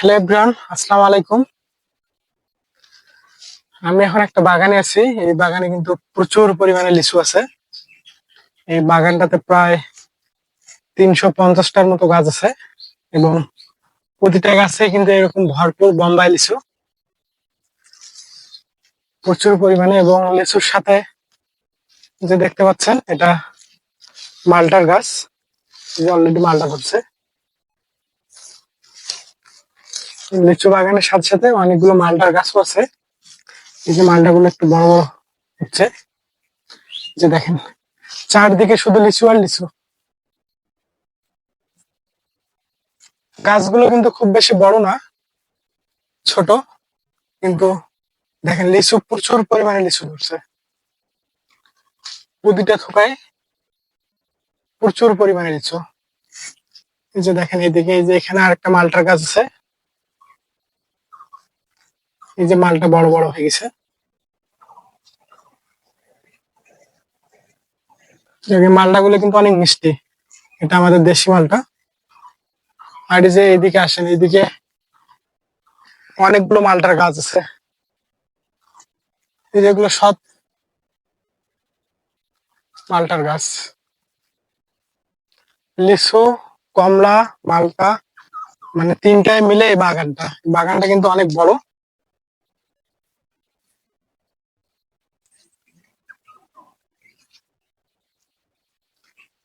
Hello everyone, আসসালামু আলাইকুম। আমি এখন একটা বাগানে আছি। এই বাগানে কিন্তু প্রচুর পরিমাণে লিচু আছে। এই বাগানটাতে প্রায় 350টার মতো গাছ আছে এবং প্রতিটা গাছে কিন্তু এরকম ভরপুর বোম্বাই লিচু প্রচুর পরিমাণে। এবং লিচুর সাথে যে দেখতে পাচ্ছেন, এটা মালটার গাছ, যে অলরেডি মালটা ধরছে। লিচু বাগানের সাথে সাথে অনেকগুলো মালটার গাছও আছে। এই যে মালটাগুলো একটু বড় বড় হচ্ছে, যে দেখেন চারদিকে শুধু লিচু আর লিচু। গাছগুলো কিন্তু খুব বেশি বড় না, ছোট, কিন্তু দেখেন লিচু প্রচুর পরিমাণে লিচু ধরছে। প্রতিটা থোকায় প্রচুর পরিমাণে লিচু। এই যে দেখেন এইদিকে, এই যে এখানে আরেকটা মালটার গাছ আছে। এই যে মালটা বড় বড় হয়ে গেছে। মালটা গুলো কিন্তু অনেক মিষ্টি, এটা আমাদের দেশি মালটা। আর এই যে এইদিকে আসেন, এইদিকে অনেকগুলো মালটার গাছ আছে। এই যেগুলো সব মালটার গাছ। লিচু, কমলা, মালটা, মানে তিনটায় মিলে এই বাগানটা। বাগানটা কিন্তু অনেক বড়।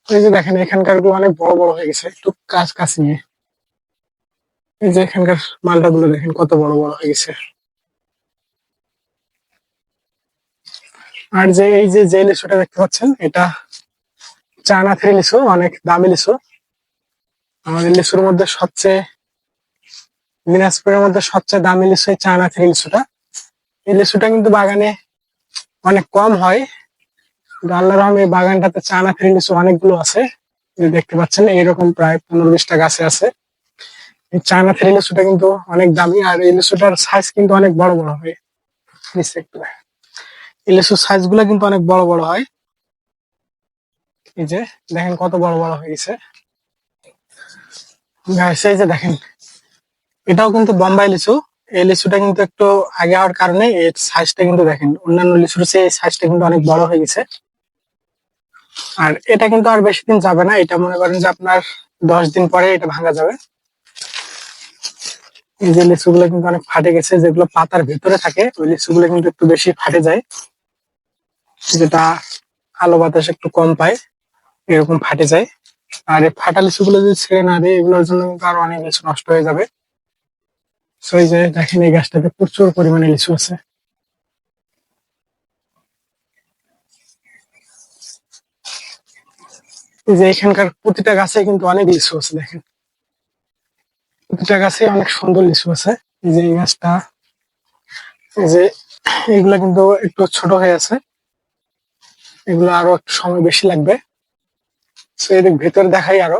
এই যে দেখেন এখানকার গুলো অনেক বড় বড় হয়ে গেছে, একটু কাছ কাছ নিয়ে। এই যে এখানকার মালটা গুলো দেখেন কত বড় বড় হয়ে গেছে। আর যে এই যে যে লিচুটা দেখতে পাচ্ছেন, এটা চায়না থ্রি লিচু, অনেক দামি লিচু। আমাদের লিচুর মধ্যে সবচেয়ে, দিনাজপুরের মধ্যে সবচেয়ে দামি লিচু এই চায়না থ্রি লিচুটা। এই লিচুটা কিন্তু বাগানে অনেক কম হয়, কিন্তু আল্লাহর রহমে এই বাগানটাতে চায়না থ্রি লিচু অনেকগুলো আছে। এই দেখতে পাচ্ছেন এইরকম প্রায় 15-20টা গাছে আছে। এই চায়না থ্রি লিচুটা কিন্তু অনেক দামি, আর এই লিচুটার সাইজ কিন্তু অনেক বড় বড় হয়। নিচে একটু দেখেন। এই লিচুর সাইজ গুলো কিন্তু অনেক বড় বড় হয়। এই যে দেখেন কত বড় বড় হয়ে গেছে। গাছ, এই যে দেখেন এটাও কিন্তু বোম্বাই লিচু। এই লিচুটা কিন্তু একটু আগে হওয়ার কারণে এর সাইজটা কিন্তু দেখেন অন্যান্য লিচুর চেয়ে এই সাইজটা কিন্তু অনেক বড় হয়ে গেছে। আর এটা কিন্তু আর বেশি দিন যাবে না, এটা মনে করেন যে আপনার 10 দিন পরে এটা ভাঙা যাবে। এই যে লিচুগুলো কিন্তু অনেক ফাটে গেছে, যেগুলো পাতার ভিতরে থাকে ওই লিচুগুলো কিন্তু একটু বেশি ফাটে যায়, যেটা আলো বাতাস একটু কম পায়, এরকম ফাটে যায়। আর এই ফাটা লিচুগুলো যদি ছেড়ে না দেয়, এগুলোর জন্য কিন্তু আরো অনেক লিচু নষ্ট হয়ে যাবে। তো এই যে দেখেন এই গাছটাতে প্রচুর পরিমাণে লিচু আছে। এই যে এখানকার প্রতিটা গাছে কিন্তু অনেক লিচু আছে, দেখেন প্রতিটা গাছে অনেক সুন্দর লিচু আছে। এই যে এই গাছটা, এই যে এগুলা কিন্তু একটু ছোট হয়ে আছে, এগুলো আরো একটু সময় বেশি লাগবে। তো এদিক ভেতরে দেখাই আরো,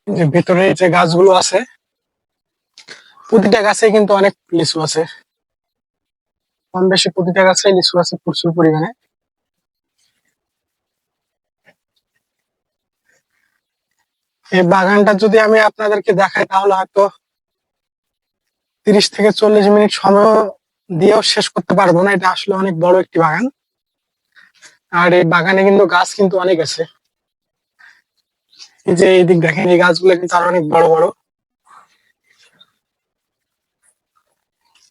যে ভেতরে যে গাছগুলো আছে প্রতিটা গাছে কিন্তু অনেক লিচু আছে, কম বেশি প্রতিটা গাছে লিচু আছে প্রচুর পরিমাণে। এই বাগানটা যদি আমি আপনাদেরকে দেখাই তাহলে হয়তো 30 থেকে 40 মিনিট সময় দিয়েও শেষ করতে পারবো না, এটা আসলে অনেক বড় একটি বাগান। আর এই বাগানে কিন্তু গাছ কিন্তু অনেক আছে। এই যে এইদিক দেখেন এই গাছগুলো কিন্তু আরো অনেক বড় বড়।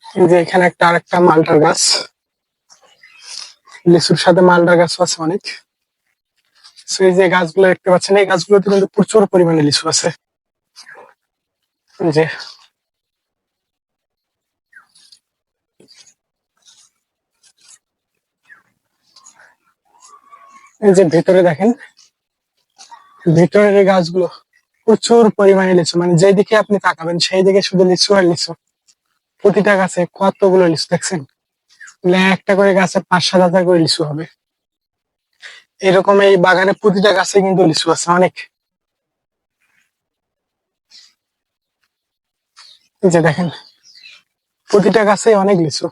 এই যে এখানে একটা আরেকটা মালটার গাছ, লিচুর সাথে মালটার গাছ আছে অনেক। তো এই যে গাছগুলো দেখতে পাচ্ছেন, এই গাছগুলোতে কিন্তু প্রচুর পরিমাণে লিচু আছে। এই যে এই যে ভেতরে দেখেন, ভেতরের এই গাছগুলো প্রচুর পরিমাণে লিচু, মানে যেদিকে আপনি তাকাবেন সেই দিকে শুধু লিচু আর লিচু। প্রতিটা গাছে কতগুলো লিচু দেখছেন, মানে একটা করে গাছে 5-7 হাজার করে লিচু হবে। এরকম এই বাগানে প্রতিটা গাছে কিন্তু লিচু আছে অনেক। এই যে দেখেন প্রতিটা গাছে অনেক লিচু।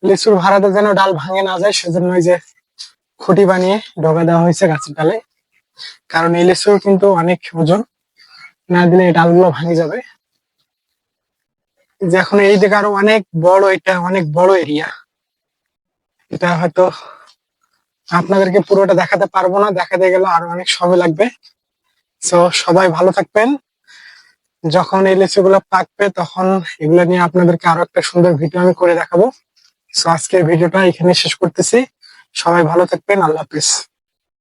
লিচুর ভাড়াতে যেন ডাল ভাঙে না যায়, সেজন্য ওই যে খুঁটি বানিয়ে ডগা দেওয়া হয়েছে গাছের ডালে। কারণ এই লিচুর কিন্তু অনেক ওজন, না দিলে এই ডালগুলো ভাঙে যাবে। যে এখন এই দিকে আরো অনেক বড়, এটা অনেক বড় এরিয়া। এটা হয়তো আপনাদেরকে পুরোটা দেখাতে পারবো না, দেখাতে গেলে আরো অনেক সময় লাগবে। তো সবাই ভালো থাকবেন। যখন এই লিচুগুলো পাকবে তখন এগুলো নিয়ে আপনাদেরকে আরো একটা সুন্দর ভিডিও আমি করে দেখাবো। তো আজকের ভিডিওটা এখানে শেষ করতেছি। সবাই ভালো থাকবেন, আল্লাহ হাফিজ।